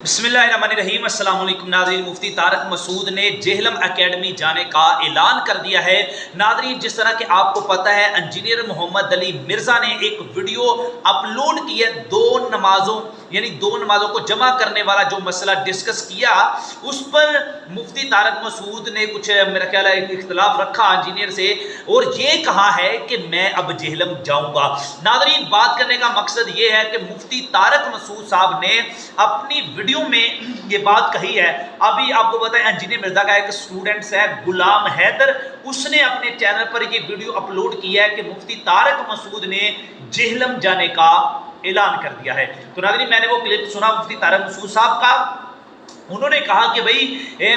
बिस्मिल्लाहिर्रहमानिर्रहीम। अस्सलाम वालेकुम नाज़रीन। मुफ्ती तारक मसूद ने जेहलम एकेडमी जाने का ऐलान कर दिया है। नाज़रीन, जिस तरह के आपको पता है, इंजीनियर मोहम्मद अली मिर्ज़ा ने एक वीडियो अपलोड की है, दो नमाज़ों को जमा करने वाला जो मसला डिस्कस किया, उस पर मुफ्ती तारक मसूद ने कुछ मेरा ख्याल है इख्तलाफ रखा इंजीनियर से, और ये कहा है कि मैं अब जेहलम जाऊँगा। नाज़रीन, बात करने का मकसद ये है कि मुफ्ती तारक मसूद साहब ने अपनी वीडियो में ये बात कही है। अभी आपको पता है, इंजीनियर मिर्जा का एक स्टूडेंट्स है गुलाम हैदर, उसने अपने चैनल पर ये वीडियो अपलोड किया है कि मुफ्ती तारक मसूद ने जेहलम जाने का ऐलान कर दिया है। तो नाज़रीन, मैंने वो क्लिप सुना मुफ्ती तारक मसूद साहब का। उन्होंने कहा कि भाई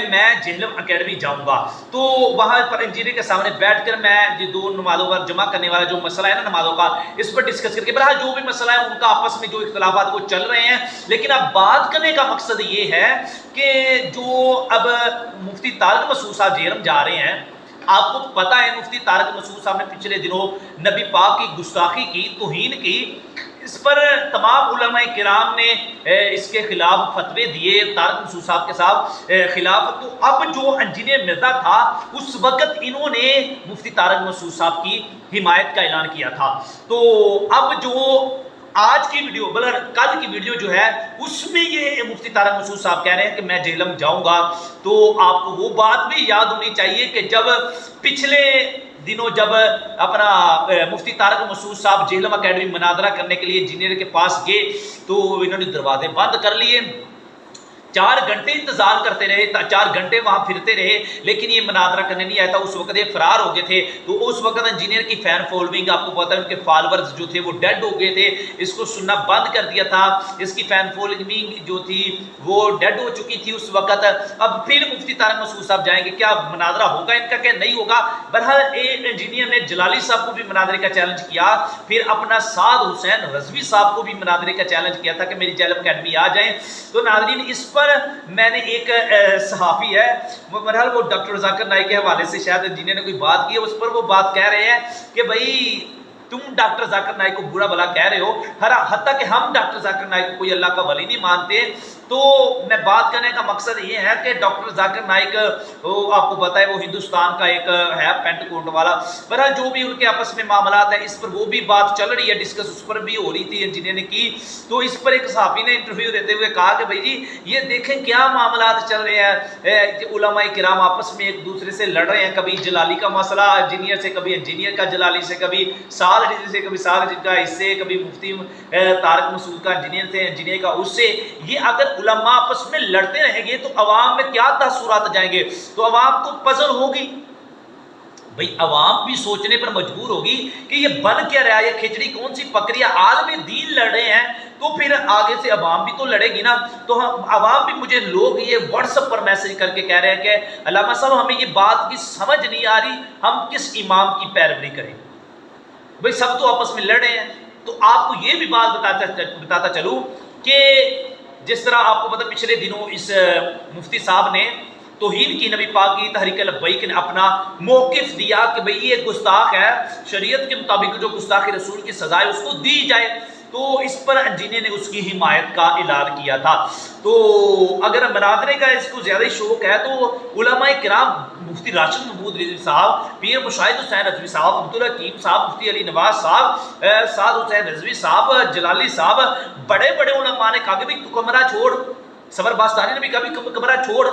मैं जेहलम एकेडमी जाऊंगा। तो वहाँ पर इंजीनियर के सामने बैठकर मैं ये दो नमाज़ों का जमा करने वाला जो मसला है ना नमाज़ों का, इस पर डिस्कस करके बहरहाल जो भी मसला है उनका आपस में जो इख्तलाफात वो चल रहे हैं। लेकिन अब बात करने का मकसद ये है कि जो अब मुफ्ती तारक मसूद साहब जेहलम जा रहे हैं, आपको पता है मुफ्ती तारक मसूद साहब ने पिछले दिनों नबी पाक की गुस्ताखी की, तौहीन की। इस पर तमाम उलमाए किराम ने इसके खिलाफ फतवे दिए, तारक मसूद साहब के साथ खिलाफ। तो अब जो इंजीनियर मिर्जा था, उस वक्त इन्होंने मुफ्ती तारक मसूद साहब की हिमायत का ऐलान किया था। तो अब जो आज की वीडियो बल्कि कल की वीडियो जो है, उसमें ये मुफ्ती तारक मसूद साहब कह रहे हैं कि मैं जेहलम जाऊंगा। तो आपको वो बात भी याद होनी चाहिए कि जब पिछले दिनों जब अपना मुफ्ती तारक मसूद साहब जेहलम एकेडमी मुनाजरा करने के लिए इंजीनियर के पास गए, तो इन्होंने दरवाजे बंद कर लिए। 4 घंटे इंतजार करते रहे, 4 घंटे वहां फिरते रहे, लेकिन ये मुनाजरा करने नहीं आया था। उस वक्त ये फरार हो गए थे। तो उस वक्त इंजीनियर की फैन फॉलोइंग, आपको पता है, उनके फॉलोअर्स जो थे वो डेड हो गए थे, इसको सुनना बंद कर दिया था। इसकी फैन फॉलोइंग जो थी वो डेड हो चुकी थी उस वक्त। अब फिर मुफ्ती तारक मसूद साहब जाएंगे, क्या मुनाजरा होगा इनका, क्या नहीं होगा? बहरहाल इंजीनियर ने जलाली साहब को भी मुनाजरे का चैलेंज किया, फिर अपना साद हुसैन रजवी साहब को भी मुनाजरे का चैलेंज किया था कि मेरी जेहलम एकेडमी आ जाए। तो नाज़रीन, इस पर मैंने एक सहाफ़ी है, बहरहाल वो डॉक्टर जाकिर नाइक के हवाले से शायद इंजीनियर ने कोई बात की है, उस पर वो बात कह रहे हैं कि भाई तुम डॉक्टर जाकिर नाइक को बुरा भला कह रहे हो, हत्ता कि हम डॉक्टर जाकिर नाइक को कोई अल्लाह का वली नहीं मानते। तो मैं बात करने का मकसद ये है कि डॉक्टर जाकिर नाइक, वो आपको पता है, वो हिंदुस्तान का एक है पेंट कोट वाला। बहरहाल जो भी उनके आपस में मामलात है, इस पर वो भी बात चल रही है, डिस्कस उस पर भी हो रही थी, इंजीनियर ने की। तो इस पर एक सहाफ़ी ने इंटरव्यू देते हुए कहा कि भाई जी, ये देखें क्या मामलात चल रहे हैं, उलमाए किराम आपस में एक दूसरे से लड़ रहे हैं। कभी जलाली का मसला इंजीनियर से, कभी इंजीनियर का जलाली से, कभी साद से, कभी साद का इससे, कभी मुफ्ती तारक मसूद का इंजीनियर से, इंजीनियर का उससे। ये अगर उलमा आपस में लड़ते रहेंगे तो अवाम में क्या तासुरात जाएंगे? तो अवाम तो पजल होगी भाई, अवाम भी सोचने पर मजबूर होगी कि ये बन क्या रहा है, ये खिचड़ी कौन सी पक रही है। आलम दीन लड़ रहे हैं तो फिर आगे से अवाम भी तो लड़ेगी ना। तो हम अवाम भी, मुझे लोग ये व्हाट्सएप पर मैसेज करके कह रहे हैं कि अल्लामा साहब, हमें ये बात की समझ नहीं आ रही, हम किस इमाम की पैरवी करें? भाई सब तो आपस में लड़ रहे हैं। तो आपको ये भी बात बताता चलूं कि जिस तरह आपको पता, पिछले दिनों इस मुफ्ती साहब ने तौहीन की, नबी पाक की तहरीक लब्बैक ने अपना मौक़िफ़ दिया कि भाई ये गुस्ताख है, शरीयत के मुताबिक जो गुस्ताखी रसूल की सज़ा है उसको दी जाए। तो इस पर इंजीनियर ने उसकी हिमायत का ऐलान किया था। तो अगर मुनाजरे का इसको ज़्यादा ही शौक है तो उलमाए किराम, मुफ्ती राशिद महमूद रिजवी साहब, पीर मुशाहिद हुसैन रजवी साहब, अब्दुल हकीम साहब, मुफ्ती अली नवाज साहब, साद हुसैन रजवी साहब, जलाली साहब, बड़े बड़े उलमा ने कहा कि भाई तू कमरा छोड़। सबर बास्तानी ने भी कहा भी कमरा छोड़,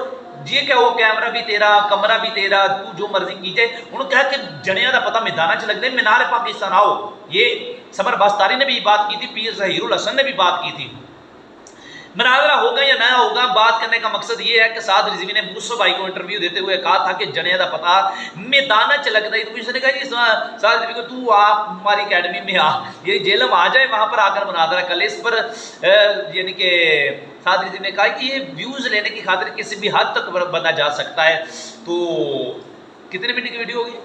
ये क्या हो, कैमरा भी तेरा, कमरा भी तेरा, तू जो मर्जी कीजिए। उन्होंने कहा कि जनिया का पता मैदाना च लगता है, मीनार पाकिस्तान आओ। ये सबर बास्तानी ने भी बात की थी, पीर ज़हीरुल हसन ने भी बात की थी। मुनाजरा होगा या ना होगा, बात करने का मकसद ये है कि साद रिजवी ने मूसा भाई को इंटरव्यू देते हुए कहा था कि जनिया का पता मैदाना च लगता है। तो उसने कहा जी साद रिजवी को, तू आप हमारी अकेडमी में आ, ये जेलम आ जाए, वहाँ पर आकर मुनाजरा कर ले। इस पर यानी कि साद रिजवी ने कहा कि ये व्यूज़ लेने की खातिर किसी भी हद तक बंदा जा सकता है। तो कितने मिनट की वीडियो होगी?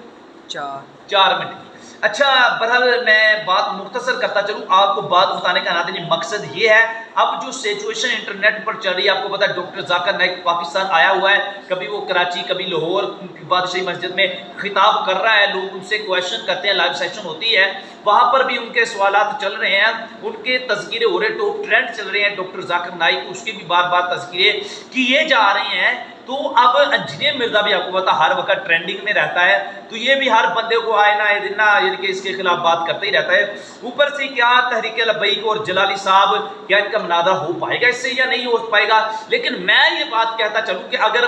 4 मिनट की। अच्छा, बहरहाल मैं बात मुख्तसर करता चलूँ, आपको बात बताने का नाज़रीन मकसद ये है اب جو سچویشن انٹرنیٹ پر چل رہی ہے، آپ کو پتا ہے ڈاکٹر ذاکر نائک پاکستان آیا ہوا ہے، کبھی وہ کراچی کبھی لاہور بادشاہی مسجد میں خطاب کر رہا ہے، لوگ ان سے کویشچن کرتے ہیں، لائیو سیشن ہوتی ہے، وہاں پر بھی ان کے سوالات چل رہے ہیں، ان کے تذکرے ہو رہے، ٹاپ ٹرینڈ چل رہے ہیں ڈاکٹر ذاکر نائک، اس کے بھی بار بار تذکرے کیے جا رہے ہیں۔ تو اب انجینئر مرزا بھی آپ کو پتا ہر وقت ٹرینڈنگ میں رہتا ہے، تو یہ بھی ہر بندے کو آئے نہ دن یعنی کہ اس کے خلاف بات کرتا ہی رہتا ہے۔ اوپر سے کیا تحریک لبیک اور جلالی صاحب کیا ان کا مناظرہ ہو پائے گا اس سے یا نہیں ہو پائے گا؟ لیکن میں یہ بات کہتا چلوں کہ اگر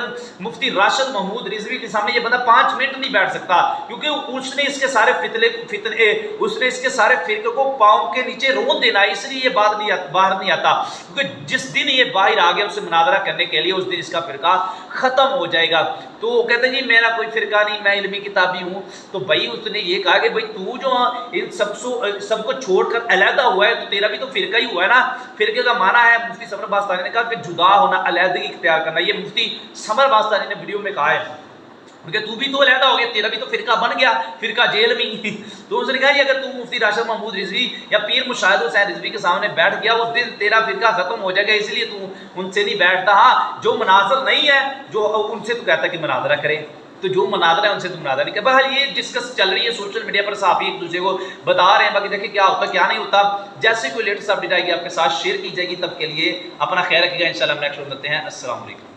مفتی راشد محمود رضوی کے سامنے یہ بندہ 5 منٹ نہیں بیٹھ سکتا، کیونکہ اس نے اس کے سارے فتنے اس نے اس کے سارے فرقے کو پاؤں کے نیچے رون دینا ہے، اس لیے یہ بات باہر نہیں آتا، کیونکہ جس دن یہ باہر آ گیا اسے مناظرہ کرنے کے لیے اس دن اس کا فرقہ ختم ہو جائے گا۔ تو وہ کہتے ہیں جی میرا کوئی فرقہ نہیں، میں علمی کتابی ہوں، تو بھائی اس نے یہ کہا کہ بھائی تو جو ان سب کو چھوڑ کر علیحدہ ہوا ہے تو تیرا بھی تو فرقہ ہی ہوا ہے نا۔ فرقے کا معنی ہے، مفتی سمر باستانی نے کہا کہ جدا ہونا، علیحدگی اختیار کرنا، یہ مفتی سمر باستانی نے ویڈیو میں کہا ہے کہ تو بھی تو علیحدہ ہو گیا، تیرا بھی تو فرقہ بن گیا، فرقہ جیل میں ہی۔ تو اس نے کہا کہ اگر تو مفتی راشد محمود رضوی یا پیر مشاہد حسین رضوی کے سامنے بیٹھ گیا اس دن تیرا فرقہ ختم ہو جائے گا، اس لیے تو ان سے نہیں بیٹھتا۔ ہاں جو مناظر نہیں ہے جو ان سے تو کہتا ہے کہ مناظرہ کرے، تو جو مناظرہ ہے ان سے تو مناظرہ نہیں کرے۔ بہرحال یہ ڈسکس چل رہی ہے سوشل میڈیا پر، صحافی ایک دوسرے کو بتا رہے ہیں، باقی دیکھیں کیا ہوتا کیا نہیں ہوتا۔ جیسے کوئی لیٹسٹ اپڈیٹ آئے گی آپ کے ساتھ شیئر کی جائے گی، تب کے لیے اپنا خیال رکھیے گا، انشاءاللہ ہم نیکسٹ وقت ملتے ہیں۔ السلام علیکم۔